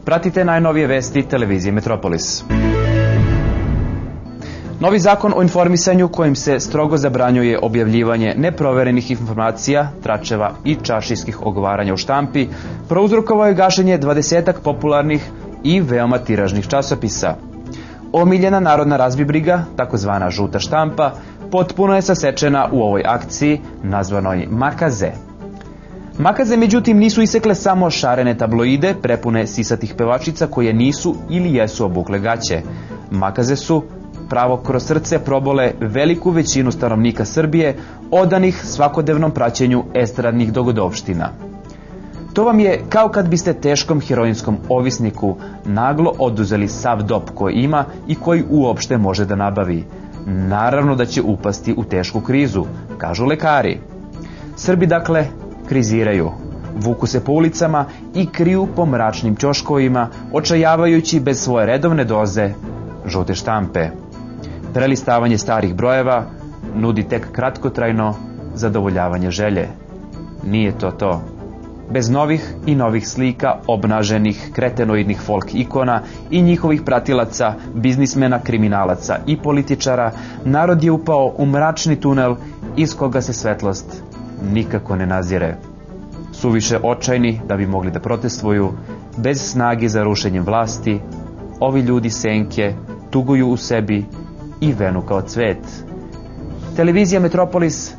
Pratite najnovije vesti televizije Metropolis. Novi zakon o informisanju kojim se strogo zabranjuje objavljivanje neproverenih informacija, tračeva i čaršijskih ogovaranja u štampi prouzrokovao je gašenje 20-ak popularnih i veoma tiražnih časopisa. Omiljena narodna razbibriga, takozvana žuta štampa, potpuno je sasečena u ovoj akciji nazvanoj Makaze. Makaze, međutim, nisu isekle samo šarene tabloide prepune sisatih pevačica koje nisu ili jesu obukle gaće. Makaze su pravo kroz srce probole veliku većinu stanovnika Srbije odanih svakodnevnom praćenju estradnih dogodovština. To vam je kao kad biste teškom heroinskom ovisniku naglo oduzeli sav dop koji ima i koji uopšte može da nabavi. Naravno da će upasti u tešku krizu, kažu lekari. Srbi, dakle, kriziraju. Vuku se po ulicama i kriju po mračnim ćoškovima, očajavajući bez svoje redovne doze žute štampe. Prelistavanje starih brojeva nudi tek kratkotrajno zadovoljavanje želje. Nije to to. Bez novih i novih slika obnaženih kretenoidnih folk ikona i njihovih pratilaca, biznismena, kriminalaca i političara, narod je upao u mračni tunel iz koga se svetlost nikako ne nazire. Suviše očajni da bi mogli da protestvuju, bez snage za rušenjem vlasti, ovi ljudi senke tuguju u sebi i venu kao cvet. Televizija Metropolis,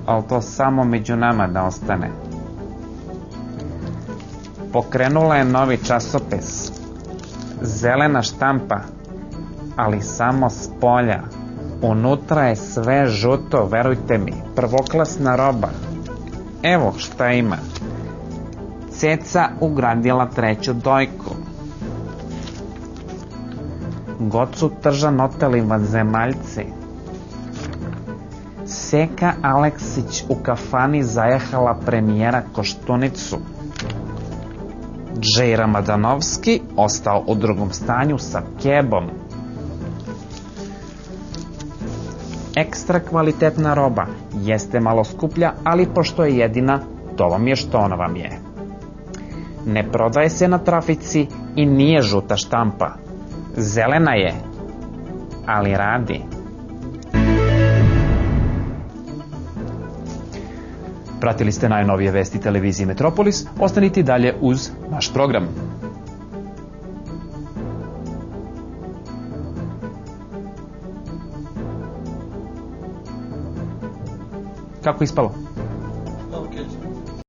ali to samo među nama da ostane, pokrenula je novi časopis. Zelena štampa, ali samo s polja. Unutra je sve žuto, verujte mi, prvoklasna roba. Evo šta ima. Ceca ugradila treću dojku. Gocu Tržan oteli vanzemaljci. Seka Aleksić u kafani zajahala premijera Koštunicu. Džej Ramadanovski ostao u drugom stanju sa kebom. Ekstra kvalitetna roba, jeste malo skuplja, ali pošto je jedina, to vam je što ona vam je. Ne prodaje se na trafici i nije žuta štampa. Zelena je, ali radi. Pratili ste najnovije vesti televizije Metropolis, ostanite dalje uz naš program. Kako ispalo?